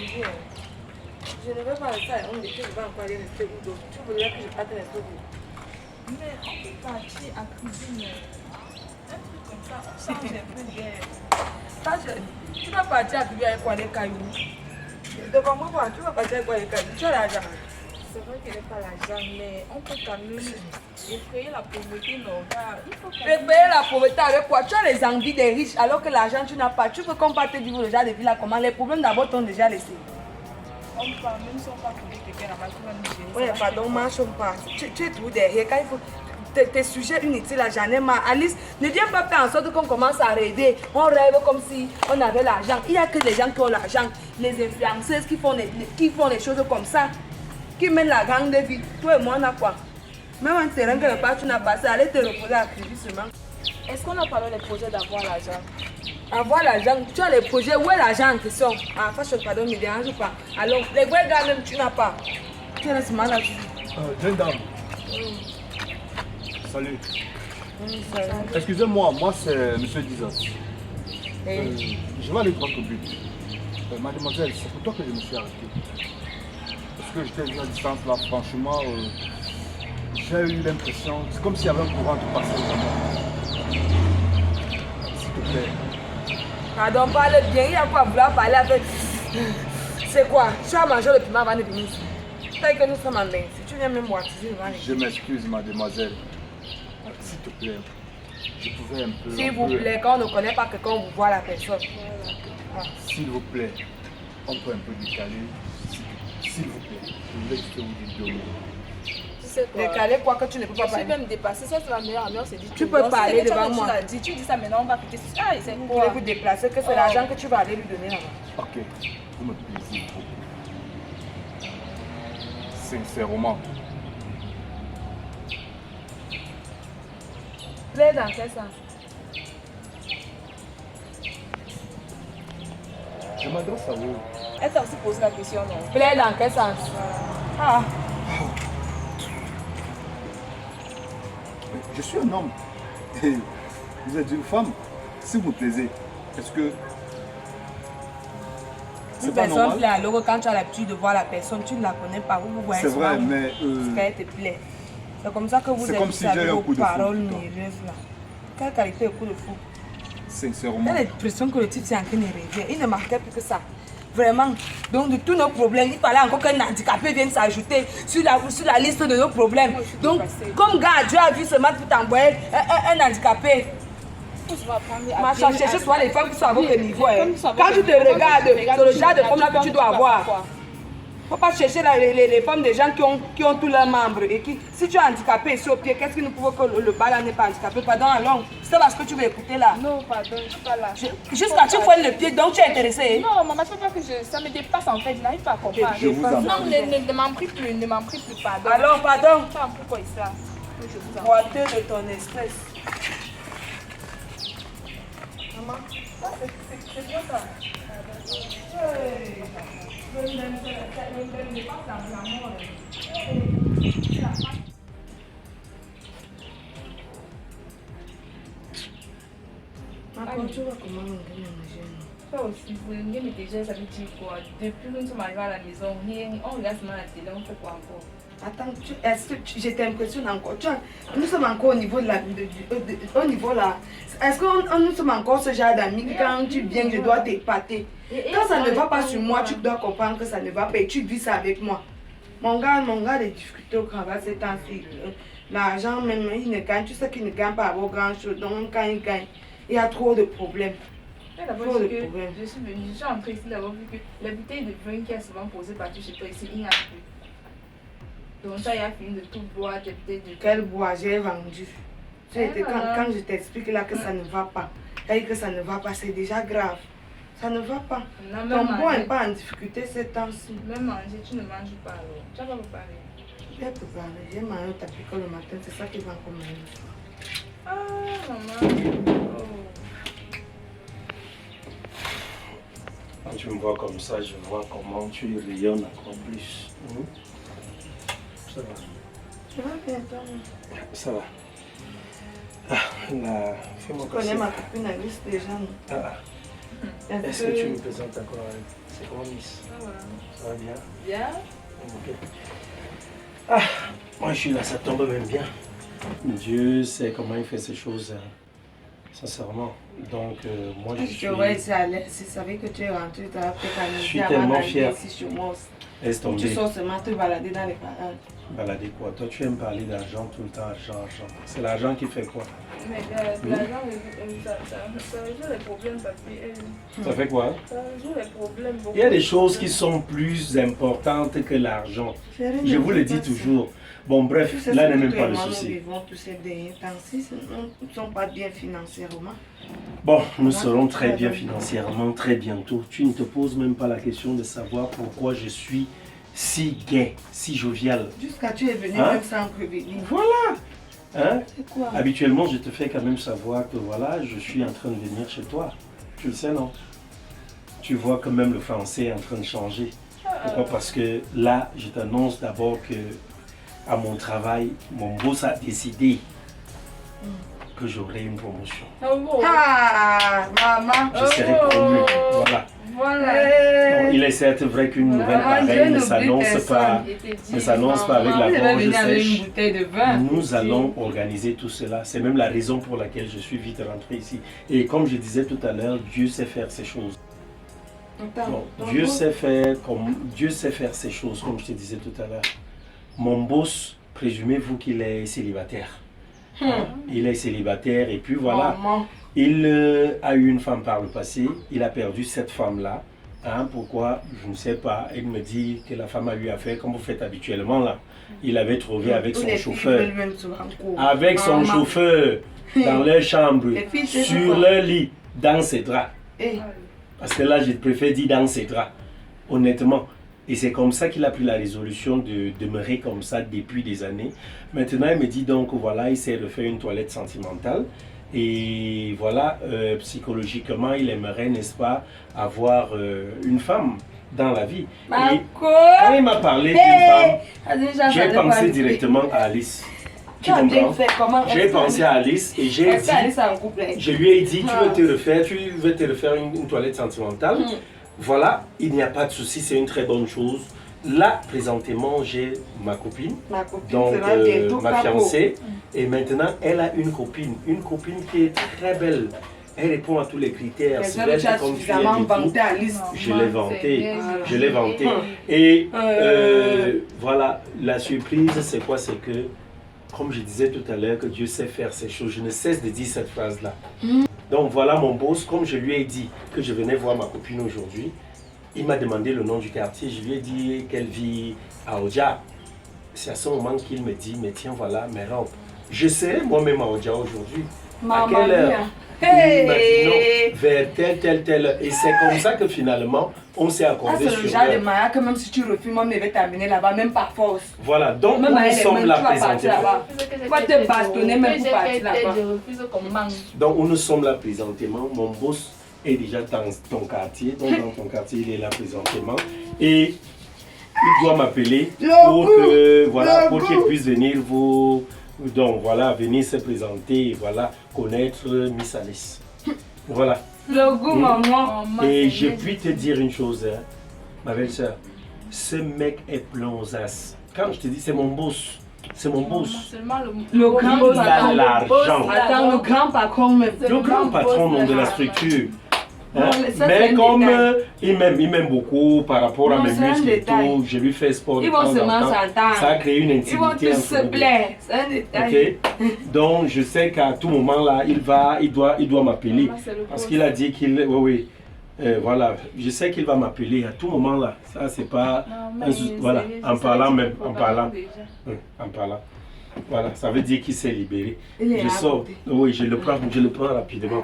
dit. Je ne veux pas ça. On dit que je vais encore aller rester où d'autre. Tu voudrais que je parte rester où? Mais on peut partir à cuisine. Un truc comme ça, on change un peu d'air. Tu vas partir à cuisiner avec quoi, les cailloux? Devant moi, tu vas partir avec quoi, les cailloux? Tu as l'argent. C'est vrai qu'elle n'a pas l'argent, mais on peut quand même effrayer la pauvreté normale. Effrayer la pauvreté avec quoi? Tu as les envies des riches alors que l'argent tu n'as pas. Tu veux qu'on parte vivre déjà depuis là comment? Les problèmes d'abord t'ont déjà laissé. On parle même si on va trouver quelqu'un là-bas qui va nous gérer. Oui, pardon, marchons pas. Tu es tout derrière. Quand il faut. Tes sujets inutiles là, j'en ai marre. Alice, ne viens pas faire en sorte qu'on commence à rêver. On rêve comme si on avait l'argent. Il n'y a que les gens qui ont l'argent. Les influenceuses qui font les choses comme ça. Qui mènent la gang de vie. Toi et moi, on a quoi? Même un terrain quelque part, tu n'as pas ça. Allez te reposer à crédit seulement. Est-ce qu'on a parlé des projets d'avoir l'argent? Avoir l'argent, tu as les projets, où est l'argent en question? Ah, fashion, pardon, ne me dérange pas. Alors, les vrais gars même, tu n'as pas. Tu es seulement là. Jeune dame. Salut. Excusez-moi, moi c'est M. Dizas. Je vais aller droit au but. Mademoiselle, c'est pour toi que je me suis arrêté. Parce que j'étais à distance là, franchement, j'ai eu l'impression, c'est comme s'il y avait un courant qui passait dans moi. S'il te plaît. Pardon, parle bien, il y a quoi vouloir parler avec. C'est quoi? Tu as mangé le piment avant de venir ici. T'as dit que nous sommes en bain. Si tu viens même boire, je m'excuse, mademoiselle. S'il te plaît, je pouvais un peu. S'il vous plaît, quand on ne connaît pas quelqu'un, on vous voit la personne. S'il vous plaît, on peut un peu décaler. S'il vous plaît, je voulais juste vous dire deux mots. Tu sais quoi? Décaler quoi que tu ne peux pas parler. Je vais me dépasser, ça c'est la meilleure ambiance. Tu peux parler devant moi. Tu dis ça maintenant, on va quitter. Ah, il sait Vous quoi? voulez vous déplacer, que c'est l'argent que tu vas aller lui donner là-bas. Ok, vous me plaisez beaucoup. Sincèrement. Plaire dans quel sens? Je m'adresse à vous. Elle t'a aussi posé la question, non? Plaire dans quel sens? Ah. Je suis un homme. Et vous êtes une femme. Si vous me plaisez, est-ce que Une personne plaît alors que quand tu as l'habitude de voir la personne, tu ne la connais pas, vous voyez. C'est vrai, mais qu'elle te plaît. C'est comme ça que vous êtes comme si j'avais un coup de paroles fou. merveilleuses là. Quelle qualité de coup de fou? Sincèrement. J'ai l'impression que le type s'est en train de rêver. Il ne marquait plus que ça. Vraiment. Donc de tous nos problèmes, il fallait encore qu'un handicapé vienne s'ajouter sur la liste de nos problèmes. Donc, comme gars, Dieu a vu ce matin pour t'envoyer un handicapé. Machin, cherche toi les femmes qui sont à votre niveau. Quand tu te regardes, c'est le genre de femme là que tu dois avoir. Il ne faut pas chercher les femmes des gens qui ont tous leurs membres. Et qui, si tu es handicapé ici au pied, qu'est-ce qui nous prouve que le bas là n'est pas handicapé? Pardon, allons. C'est parce que tu veux écouter là. Non, pardon, je ne suis pas là. Jusqu'à tu poignes le pied, donc tu es intéressé. Non, maman, je ne peux pas que ça me dépasse en fait. Je n'arrive pas à comprendre. Je vous en Non, ne m'en prie plus, ne m'en prie plus, pardon. Alors, pardon. Pas pourquoi ça. Je vous en prie. Boiteux de ton espèce. Maman, c'est bien ça. Ça aussi, vous voulez me déjà, ça veut dire quoi? Depuis que nous sommes arrivés à la maison, on regarde seulement la télé, on fait quoi encore? Attends, est-ce que je t'impressionne encore? Nous sommes encore au niveau de au niveau là. Est-ce que nous sommes encore ce genre d'amis que quand tu viens, je dois t'épater? Quand ça ne va pas sur moi, tu dois comprendre que ça ne va pas et tu vis ça avec moi. Mon gars, les difficultés au travail ces temps-ci, l'argent même, il ne gagne, tu sais qu'il ne gagne pas avoir grand-chose. Donc quand il gagne, il y a trop de problèmes. Je suis venue, je suis entrée ici d'avoir vu que la bouteille de vin qui a souvent posé partout chez toi ici, il n'y a plus. Donc ça, il a fini de tout boire, tes bouteilles de... Quel bois j'ai vendu? Quand je t'explique là que ça ne va pas, que ça ne va pas, c'est déjà grave. Ça ne va pas. Ton bois n'est pas en difficulté ces temps-ci. Même manger, tu ne manges pas alors. Tu vas pas me parler. Je vais te parler. J'ai mangé un tapicot le matin, c'est ça qui va encore manger le soir. Ah, maman. Oh. Quand tu me vois comme ça, je vois comment tu rayonnes encore plus. Ça va. Tu vas bien, toi? Ça va. Ah, là, fais-moi Tu connais ma copine Alice déjà, non? Est-ce que tu me présentes encore? C'est comment, Miss? Ça va bien? Bien. Ok. Ah, moi je suis là, ça tombe même bien. Dieu sait comment il fait ces choses, sincèrement. Donc, moi je suis... Ouais, c'est à l'aise. Je savais que tu es rentré, tu as peut-être Je suis tellement fier. ici chez moi. Laisse tomber. Tu sors seulement te balader dans les parages. Balader quoi? Toi, tu aimes parler d'argent tout le temps, argent. C'est l'argent qui fait quoi? Mais l'argent, ça résout les problèmes, papier. Ça fait quoi? Ça résout les problèmes. Il y a des choses qui sont plus importantes que l'argent. Je vous le dis toujours. Bon, bref, là n'est même pas le souci. Nous vivons tous ces derniers temps-ci, nous ne sommes pas bien financièrement. Bon, nous serons très bien financièrement très bientôt. Tu ne te poses même pas la question de savoir pourquoi je suis si gai, si jovial. Jusqu'à tu es venu Hein? même sans prévenir. Voilà. Hein? C'est quoi? Habituellement, je te fais quand même savoir que voilà, je suis en train de venir chez toi. Tu le sais, non? Tu vois que même le français est en train de changer. Pourquoi? Parce que là, je t'annonce d'abord que à mon travail, mon boss a décidé que j'aurai une promotion. Ah, maman! Je serai promu. Voilà. Voilà. Bon, il est certes vrai qu'une nouvelle pareille ne s'annonce pas avec la gorge Une sèche. bouteille de vin. Nous allons organiser tout cela. C'est même la raison pour laquelle je suis vite rentré ici. Et comme je disais tout à l'heure, Dieu sait faire ces choses. Bon, Dieu sait faire ces choses, comme je te disais tout à l'heure. Mon boss, présumez-vous qu'il est célibataire. Il est célibataire et puis voilà. Maman. Il a eu une femme par le passé. Il a perdu cette femme-là. Hein, pourquoi? Je ne sais pas. Il me dit que la femme a eu affaire comme vous faites habituellement là. Il avait trouvé avec son chauffeur. Avec son chauffeur dans leur chambre, sur leur lit, dans ses draps. Parce que là, je préfère dire dans ses draps. Honnêtement. Et c'est comme ça qu'il a pris la résolution de demeurer comme ça depuis des années. Maintenant, il me dit donc, voilà, il s'est refait une toilette sentimentale. Et voilà, psychologiquement, il aimerait, n'est-ce pas, avoir une femme dans la vie. Et quand il m'a parlé d'une femme, j'ai pensé directement à Alice. Tu comprends? J'ai pensé à Alice et j'ai dit, je lui ai dit, tu veux te refaire une toilette sentimentale. Voilà, il n'y a pas de souci, c'est une très bonne chose. Là, présentement, j'ai ma copine, donc ma fiancée, et maintenant, elle a une copine qui est très belle. Elle répond à tous les critères. Je l'ai vantée. Et voilà, la surprise, c'est quoi? C'est que, comme je disais tout à l'heure, que Dieu sait faire ces choses. Je ne cesse de dire cette phrase-là. Donc voilà mon boss, comme je lui ai dit que je venais voir ma copine aujourd'hui, il m'a demandé le nom du quartier, je lui ai dit qu'elle vit à Oja. C'est à ce moment qu'il me dit, mais tiens voilà mes robes. Je serai moi-même à Oja aujourd'hui. À quelle heure? Il m'a dit non, vers telle heure. Et c'est comme ça que finalement, on s'est accordé sur le genre de mariage que même si tu refuses, moi, je vais t'amener là-bas, même par force. Voilà, donc nous sommes là présentement. Tu vas te bastonner même pour partir là-bas. Donc nous sommes là présentement. Mon boss est déjà dans ton quartier. Donc dans ton quartier, il est là présentement. Et il doit m'appeler pour qu'il puisse venir vous... Donc voilà, venir se présenter et voilà, connaître Miss Alice. Voilà. Le goût, maman. Et je puis te dire une chose, hein, ma belle-sœur. Ce mec est plein aux as. Quand je te dis, c'est mon boss. C'est mon boss. Le grand boss. Il a l'argent. Attends, le grand patron même. Le grand patron de la structure. Hein? Mais comme il m'aime beaucoup par rapport à mes muscles et tout, je lui fais sport de temps en temps. Ça a créé une intimité. Ils vont tous se plaire. C'est un détail. Okay? Donc je sais qu'à tout moment là, il doit m'appeler. Parce qu'il a dit qu'il... Oui. Voilà, je sais qu'il va m'appeler à tout moment là. Ça c'est pas... Voilà, en parlant. Voilà, ça veut dire qu'il s'est libéré. Je sors. Oui, je le prends rapidement.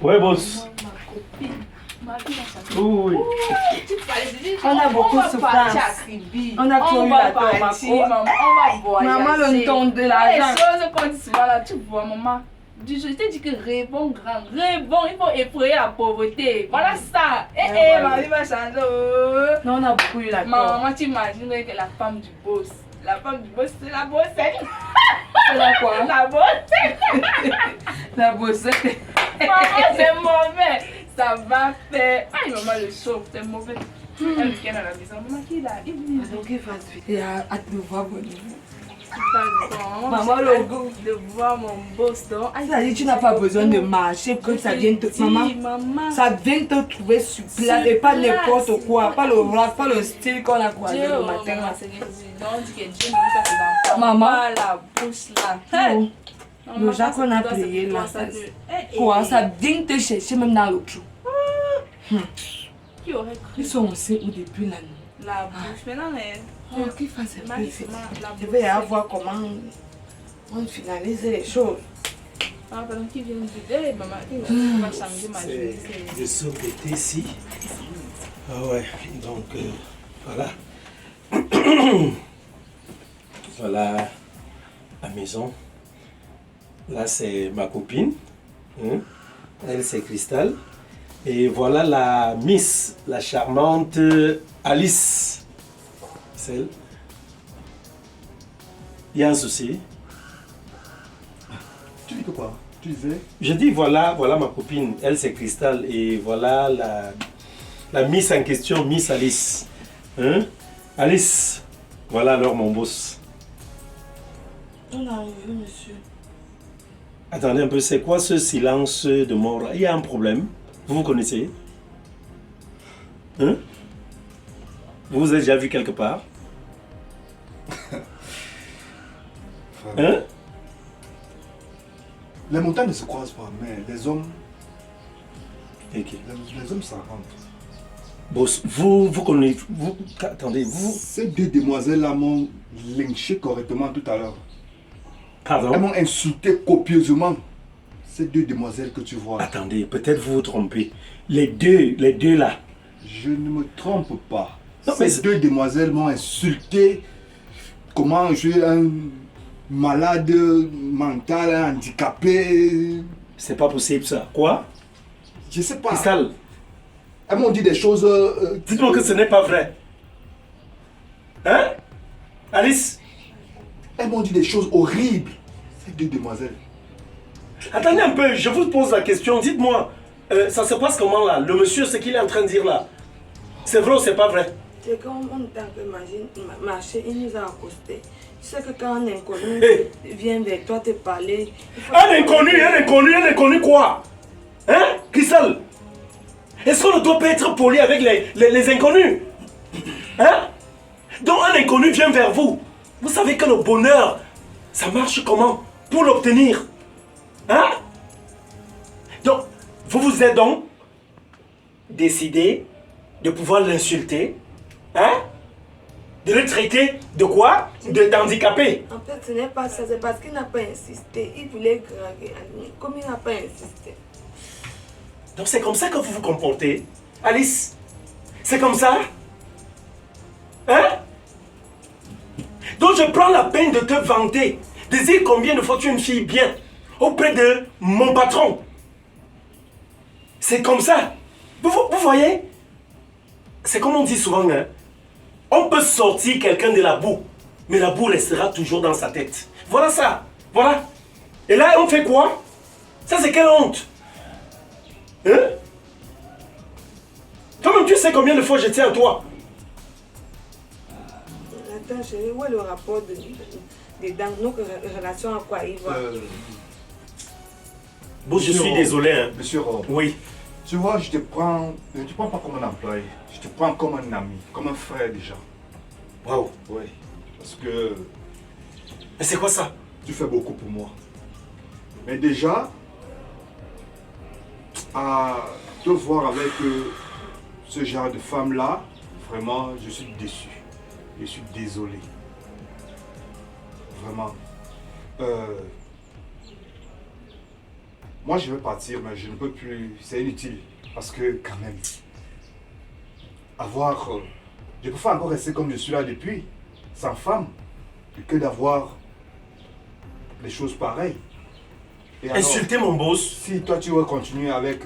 Ouais, boss. Oui. On a beaucoup de souffrance. On a tout eu la tort, maman, le ton de l'argent. Tu vois, maman. Je t'ai dit que rêvons grand, rêvons, il faut effrayer la pauvreté. Voilà ça. Ma vie va changer. Non, on a beaucoup eu la tort. Maman, tu imagines que la femme du boss, c'est la bossette. C'est la quoi? La bossette. La bossette. Maman, c'est mauvais. Ça va faire. Aïe, maman, le chauffe, c'est mauvais. Un week-end à la maison. Maman, qui est là? Il vient. Donc, il va te faire. Il a hâte de voir mon niveau. Maman, le goût de voir mon boss. Donc, C'est-à-dire, tu n'as pas besoin de marcher, que ça vienne te. Maman, ça vient te trouver sur place et pas n'importe quoi. Pas le rap, pas le style qu'on a croisé le matin. On dit que Dieu ne veut pas ses enfants. Maman, la bouche là. Le genre qu'on a prié là, quoi, ça vient te chercher même dans le trou. Qui aurait cru? Ils sont aussi au début là. La bouche, maintenant, mais. Qu'il fasse un peu vite. Je vais voir comment on finalise les choses. Ah, pendant qu'il vient de dire, maman, on va changer ma journée. C'est de ce côté-ci. Ah ouais, donc voilà. Voilà la maison. Là, c'est ma copine. Hein? Elle, c'est Cristal. Et voilà la Miss, la charmante Alice. Celle. Il y a un souci. Tu dis que quoi? Tu disais? Je dis voilà ma copine. Elle, c'est Cristal. Et voilà la Miss en question, Miss Alice. Hein? Alice. Voilà alors mon boss. On est arrivé, monsieur. Attendez un peu, c'est quoi ce silence de mort là? Il y a un problème. Vous connaissez? Hein? Vous vous êtes déjà vu quelque part? Hein? Les montagnes ne se croisent pas, mais les hommes, Ok. les hommes s'en rendent. Boss, vous connaissez... Attendez, vous... Ces deux demoiselles-là m'ont lynché correctement tout à l'heure. Elles Pardon? m'ont insulté copieusement. Ces deux demoiselles que tu vois. Attendez, peut-être vous vous trompez. Les deux là. Je ne me trompe pas. Non, mais Ces deux demoiselles m'ont insulté. Comment je suis un malade mental, un handicapé. C'est pas possible ça. Quoi? Je sais pas. Cristal, Elles m'ont dit des choses. dites-moi que ce n'est pas vrai. Hein? Alice? Elles m'ont dit des choses horribles. Ces deux demoiselles. Attendez un peu, je vous pose la question. Dites-moi, ça se passe comment là? Le monsieur, ce qu'il est en train de dire là, c'est vrai ou c'est pas vrai? C'est quand on est en train de marcher, il nous a accosté. Tu sais que quand un inconnu vient vers toi te parler... Un inconnu quoi? Hein? Cristal? Est-ce qu'on ne doit pas être poli avec les inconnus? Hein? Donc un inconnu vient vers vous. Vous savez que le bonheur, ça marche comment? Pour l'obtenir. Hein? Donc, vous vous êtes donc décidé de pouvoir l'insulter. Hein? De le traiter de quoi? D'handicapé. En fait, ce n'est pas ça, c'est parce qu'il n'a pas insisté. Il voulait graguer. Comme il n'a pas insisté. Donc c'est comme ça que vous vous comportez, Alice? C'est comme ça? Hein? Donc je prends la peine de te vanter, de dire combien de fois tu es une fille bien auprès de mon patron. C'est comme ça. Vous voyez? C'est comme on dit souvent, hein? On peut sortir quelqu'un de la boue, mais la boue restera toujours dans sa tête. Voilà ça. Voilà. Et là, on fait quoi? Ça, c'est quelle honte? Hein? Toi-même, tu sais combien de fois je tiens à toi? Attends, chérie, où est le rapport dans nos relations à quoi il va? Bon, je suis désolé. Hein. Monsieur Rob, Oui. tu vois, je te prends pas comme un employé. Je te prends comme un ami, comme un frère déjà. Waouh. Oui. Parce que Mais c'est quoi ça? tu fais beaucoup pour moi. Mais déjà, à te voir avec ce genre de femme-là, vraiment, je suis déçu. Je suis désolé. Vraiment. Moi, je veux partir, mais je ne peux plus. C'est inutile. Parce que, quand même, je peux pas encore rester comme je suis là depuis, sans femme, que d'avoir des choses pareilles. Et alors, Insulter mon boss? si toi tu veux continuer avec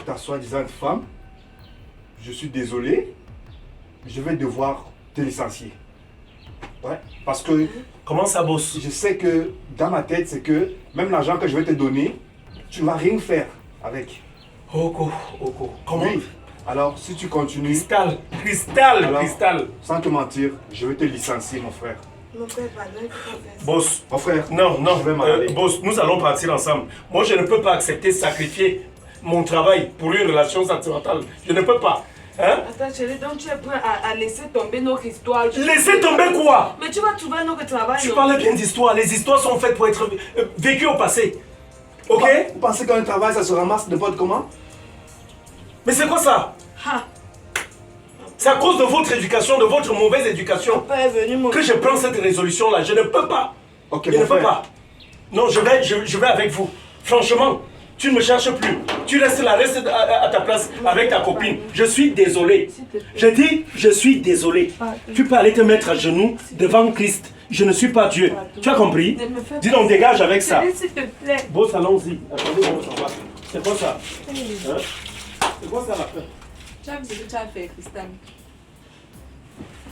ta soi-disant femme, je suis désolé, je vais devoir te licencier. Ouais, parce que Comment ça, boss? je sais que dans ma tête, c'est que même l'argent que je vais te donner, tu ne vas rien faire. Avec. Oko, comment? Oui. Alors, si tu continues, Cristal, alors, Cristal. sans te mentir, je vais te licencier, mon frère. Mon frère, pardon, il faut pas faire ça. Boss, Mon frère, non, je vais m'en aller. boss, nous allons partir ensemble. Moi, je ne peux pas accepter de sacrifier mon travail pour une relation sentimentale. Je ne peux pas. Hein? Attends, chérie, donc tu es prêt à laisser tomber notre histoire. Laissez tomber quoi? Mais tu vas trouver notre travail. Tu non? parlais bien d'histoire. Les histoires sont faites pour être vécues au passé. Ok? Vous pensez qu'un travail, ça se ramasse n'importe comment? Mais c'est quoi ça? Ha! C'est à cause de votre éducation, de votre mauvaise éducation, Papa est venu, mon que je prends cette résolution-là. Je ne peux pas. Ok, Je mon ne peux frère. pas. Non, je vais avec vous. Franchement, tu ne me cherches plus. Tu restes là, reste à ta place avec ta copine. Je suis désolé. Je dis, je suis désolé. Tu peux aller te mettre à genoux devant Christ. Je ne suis pas Dieu. Tu as compris? Dis donc, dégage avec ça. Chérie, s'il te plaît. Boss, allons-y. Attendez, on s'en va. C'est quoi ça? Hein? C'est quoi ça la fin? Tu as vu ce que tu as fait, Christelle?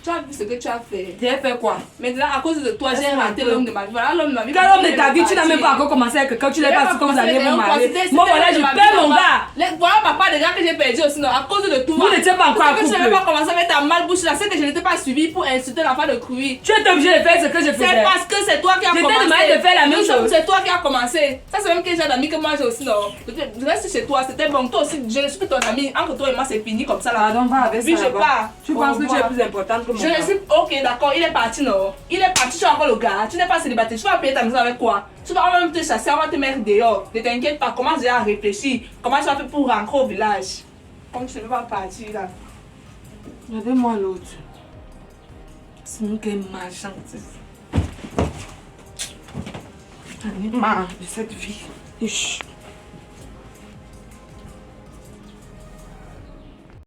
Tu as vu ce que tu as fait? J'ai fait quoi? Maintenant, à cause de toi, j'ai Laisse-moi raté un peu. l'homme de ma vie. Voilà l'homme de ma vie. Quel homme de ta vie, tu n'as même pas encore commencé avec quelqu'un, tu n'es pas comme vous allez vous marier. Moi voilà, je perds mon gars. Voilà papa des gars que j'ai perdu aussi, non, à cause de toi. Vous n'étiez pas encore en Que je couple. n'avais pas commencé avec ta malbouche là, c'est que je n'étais pas suivi pour insulter l'enfant de Crouy. Tu étais obligé de faire ce que je C'est faisais. parce que c'est toi qui as J'étais commencé. demandé de faire la même chose. C'est toi qui as commencé. Ça c'est même quel genre d'amis que moi j'ai aussi, non. Je reste chez toi, c'était bon. Toi aussi, je ne suis plus ton ami. Entre toi et moi, c'est fini comme ça là. Pardon, va avec ça. Oui, je là-bas. pars. Tu penses que tu es plus importante que mon Je ne gars. suis. Ok, d'accord, il est parti, non. Il est parti, tu es encore le gars. Tu n'es pas célibataire. Tu vas payer ta maison avec quoi? Tu vas même te chasser, on va te mettre dehors. Ne t'inquiète pas, commence déjà à réfléchir. Comment tu vas faire pour rentrer au village? Comme tu ne veux pas partir là. Regardez-moi l'autre. C'est nous qui est malchance. J'en ai marre de cette vie. Ish.